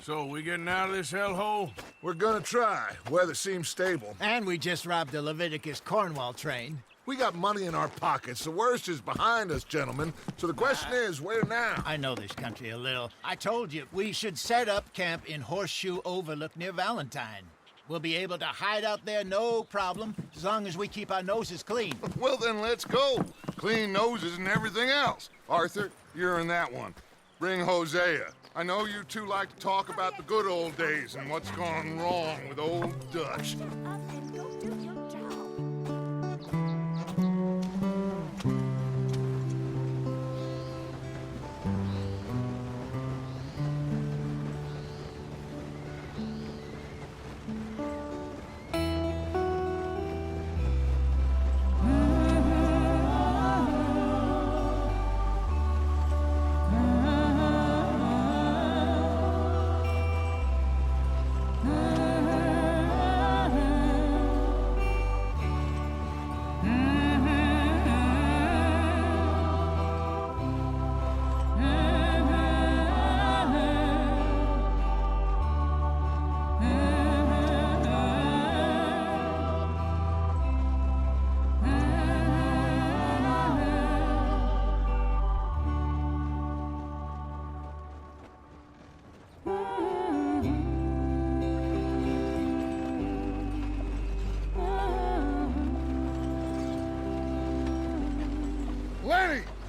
So, we getting out of this hellhole? We're gonna try. Weather seems stable. And we just robbed a Leviticus Cornwall train. We got money in our pockets. The worst is behind us, gentlemen. So the question is, where now? I know this country a little. I told you, we should set up camp in Horseshoe Overlook near Valentine. We'll be able to hide out there, no problem, as long as we keep our noses clean. Well, then let's go. Clean noses and everything else. Arthur, you're in that one. Bring Hosea. I know you two like to talk about the good old days and what's gone wrong with old Dutch.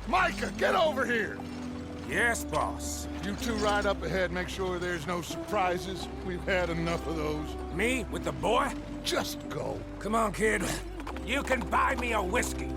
Micah, get over here! Yes, boss. You two ride up ahead, make sure there's no surprises. We've had enough of those. Me? With the boy? Just go. Come on, kid. You can buy me a whiskey.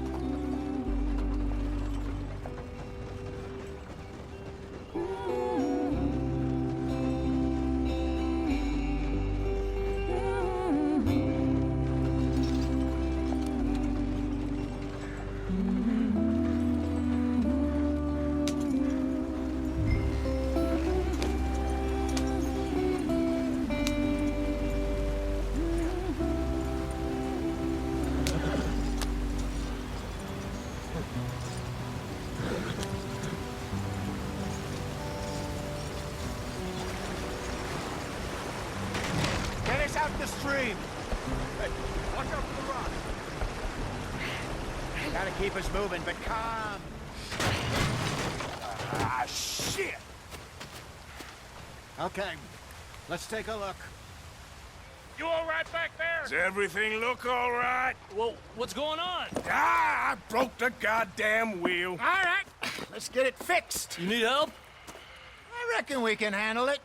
Out the stream. Hey, watch out for the rock. Gotta keep us moving, but calm. Ah, shit! Okay, let's take a look. You all right back there? Does everything look all right? Well, what's going on? Ah, I broke the goddamn wheel. All right, let's get it fixed. You need help? I reckon we can handle it.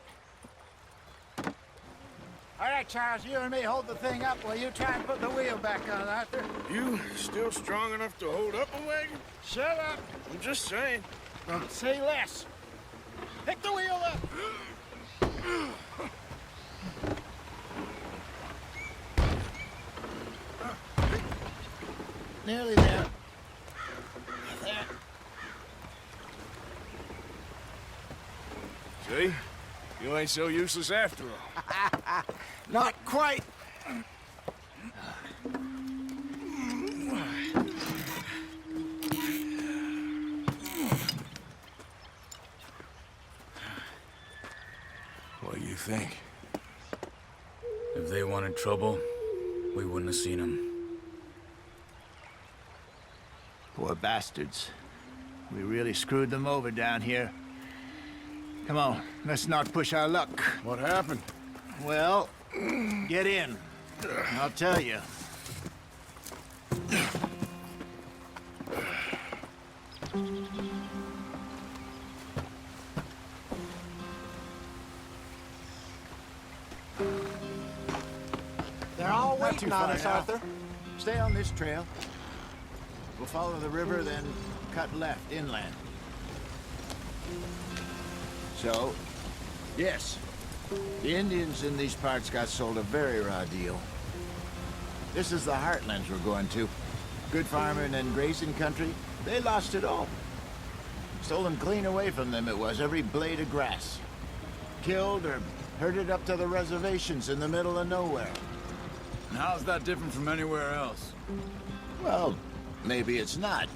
All right, Charles, you and me hold the thing up while you try and put the wheel back on, Arthur. You still strong enough to hold up a wagon? Shut up. I'm just saying. Don't say less. Pick the wheel up. Nearly there. There. See? You ain't so useless after all. Not quite. What do you think? If they wanted trouble, we wouldn't have seen them. Poor bastards. We really screwed them over down here. Come on, let's not push our luck. What happened? Well, get in. I'll tell you. They're all waiting on us, Arthur. Stay on this trail. We'll follow the river, then cut left inland. So, yes, the Indians in these parts got sold a very raw deal. This is the heartlands we're going to. Good farming and grazing country, they lost it all. Stolen clean away from them it was, every blade of grass. Killed or herded up to the reservations in the middle of nowhere. And how's that different from anywhere else? Well, maybe it's not.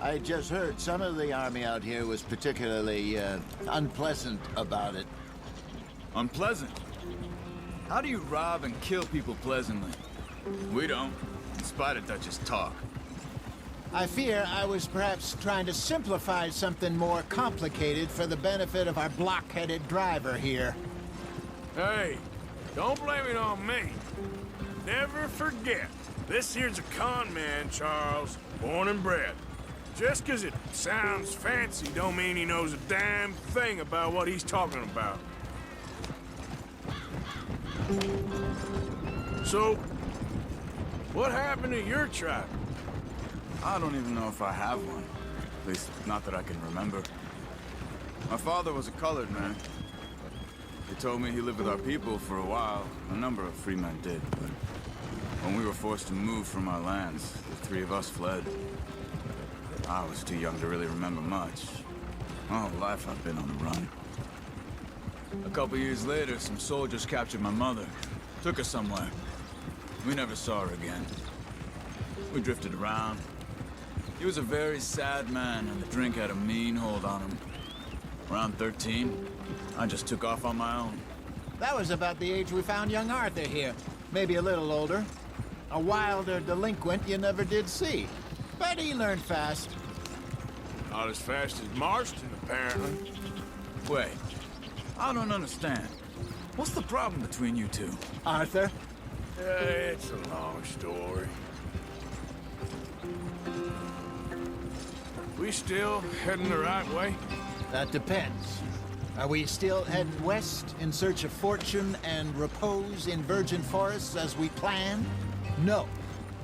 I just heard some of the army out here was particularly, unpleasant about it. Unpleasant. How do you rob and kill people pleasantly? We don't, in spite of Dutch's talk. I fear I was perhaps trying to simplify something more complicated for the benefit of our block-headed driver here. Hey, don't blame it on me. Never forget, this here's a con man, Charles, born and bred. Just 'cause it sounds fancy don't mean he knows a damn thing about what he's talking about. So, what happened to your tribe? I don't even know if I have one. At least, not that I can remember. My father was a colored man. He told me he lived with our people for a while. A number of free men did, but when we were forced to move from our lands, the three of us fled. I was too young to really remember much. My whole life I've been on the run. A couple years later, some soldiers captured my mother. Took her somewhere. We never saw her again. We drifted around. He was a very sad man, and the drink had a mean hold on him. Around 13, I just took off on my own. That was about the age we found young Arthur here. Maybe a little older. A wilder delinquent you never did see. But he learned fast. Not as fast as Marston, apparently. Wait, I don't understand. What's the problem between you two? Arthur? It's a long story. We still heading the right way? That depends. Are we still heading west in search of fortune and repose in virgin forests as we planned? No.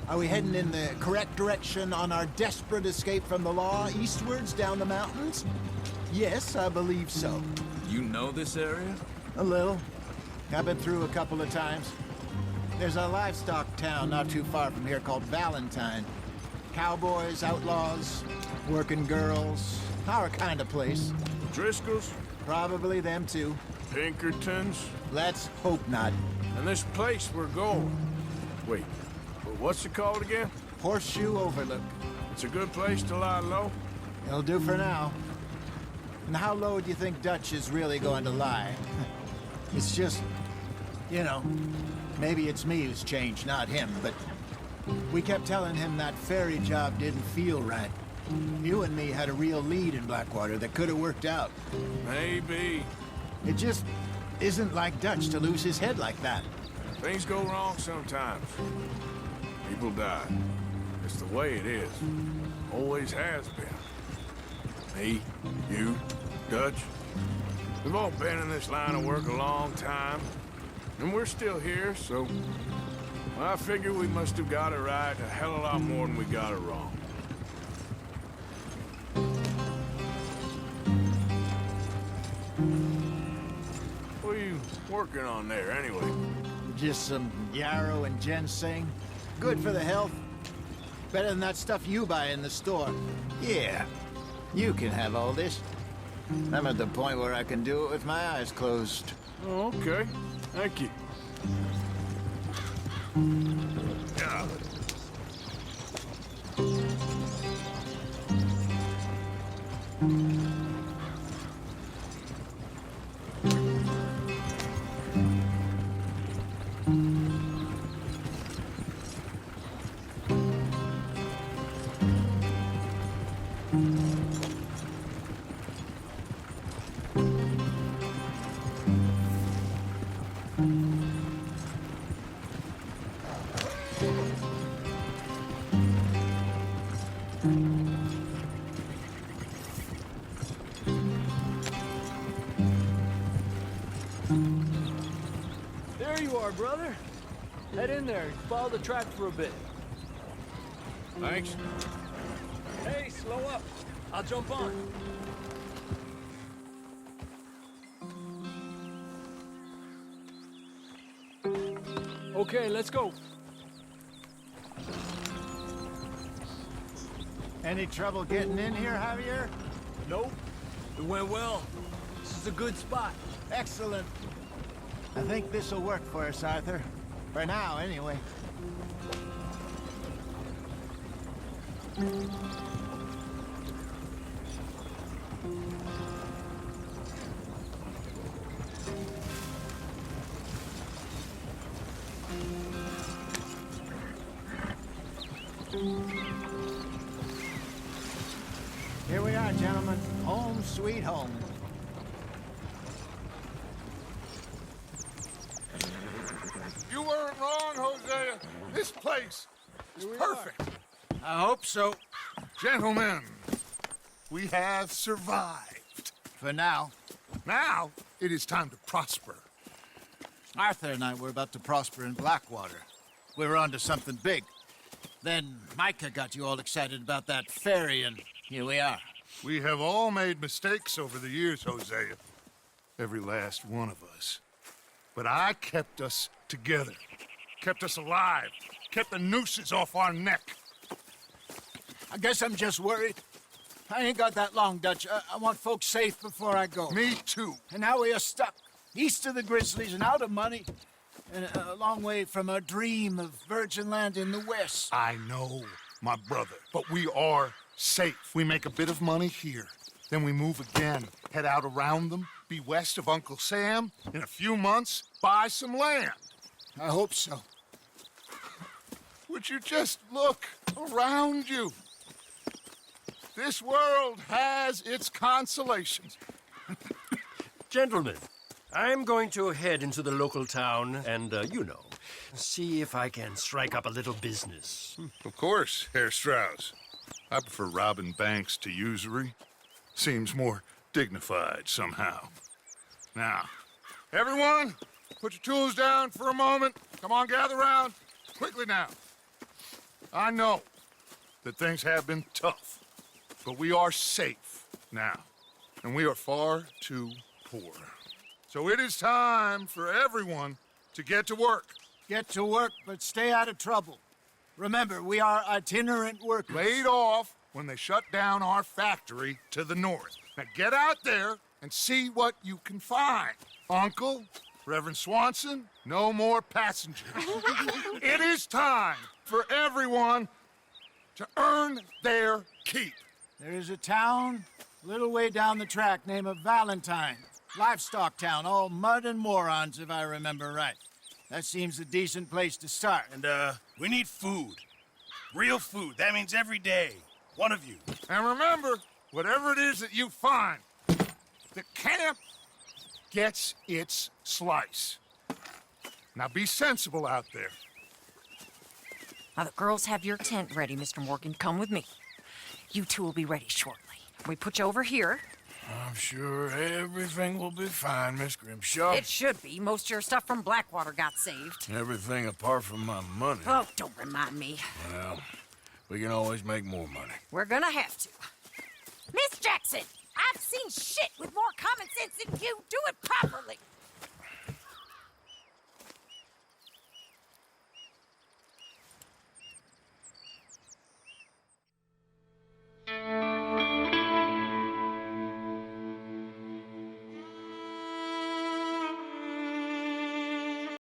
Are we heading in the correct direction on our desperate escape from the law eastwards down the mountains? Yes, I believe so. You know this area? A little. I've been through a couple of times. There's a livestock town not too far from here called Valentine. Cowboys, outlaws, working girls, our kind of place. Driscoll's? Probably them too. Pinkertons? Let's hope not. And this place we're going. Wait, what's it called again? Horseshoe Overlook. It's a good place to lie low? It'll do for now. And how low do you think Dutch is really going to lie? It's just, you know, maybe it's me who's changed, not him, but we kept telling him that ferry job didn't feel right. You and me had a real lead in Blackwater that could have worked out. Maybe. It just isn't like Dutch to lose his head like that. Things go wrong sometimes. People die. It's the way it is. Always has been. Me, you, Dutch. We've all been in this line of work a long time. And we're still here, so... well, I figure we must have got it right a hell of a lot more than we got it wrong. What are you working on there, anyway? Just some yarrow and ginseng. Good for the health. Better than that stuff you buy in the store. Yeah, you can have all this. I'm at the point where I can do it with my eyes closed. Oh, okay. Thank you. Yeah. There you are, brother. Head in there and follow the track for a bit. Thanks. Hey, slow up. I'll jump on. Okay, let's go. Any trouble getting in here, Javier? Nope. It went well. This is a good spot. Excellent. I think this'll work for us, Arthur. For now, anyway. right, gentlemen. Home sweet home. You weren't wrong, Hosea. This place is perfect. I hope so. Gentlemen, we have survived. For now. Now, it is time to prosper. Arthur and I were about to prosper in Blackwater. We were onto something big. Then Micah got you all excited about that ferry, and here we are. We have all made mistakes over the years, Hosea. Every last one of us. But I kept us together. Kept us alive. Kept the nooses off our neck. I guess I'm just worried. I ain't got that long, Dutch. I want folks safe before I go. Me too. And now we are stuck, east of the Grizzlies and out of money, and a long way from our dream of virgin land in the west. I know, my brother, but we are safe. We make a bit of money here, then we move again, head out around them, be west of Uncle Sam, in a few months, buy some land. I hope so. Would you just look around you? This world has its consolations. Gentlemen, I'm going to head into the local town and, see if I can strike up a little business. Of course, Herr Strauss. I prefer robbing banks to usury. Seems more dignified somehow. Now, everyone, put your tools down for a moment. Come on, gather round. Quickly now. I know that things have been tough, but we are safe now, and we are far too poor. So it is time for everyone to get to work. Get to work, but stay out of trouble. Remember, we are itinerant workers. Laid off when they shut down our factory to the north. Now get out there and see what you can find. Uncle, Reverend Swanson, no more passengers. It is time for everyone to earn their keep. There is a town a little way down the track named Valentine. Livestock town, all mud and morons, if I remember right. That seems a decent place to start. And, we need food. Real food. That means every day. One of you. And remember, whatever it is that you find, the camp gets its slice. Now be sensible out there. Now, the girls have your tent ready, Mr. Morgan. Come with me. You two will be ready shortly. We put you over here. I'm sure everything will be fine, Miss Grimshaw. It should be. Most of your stuff from Blackwater got saved. Everything apart from my money. Oh, don't remind me. Well, we can always make more money. We're gonna have to. Miss Jackson, I've seen shit with more common sense than you. Do it properly.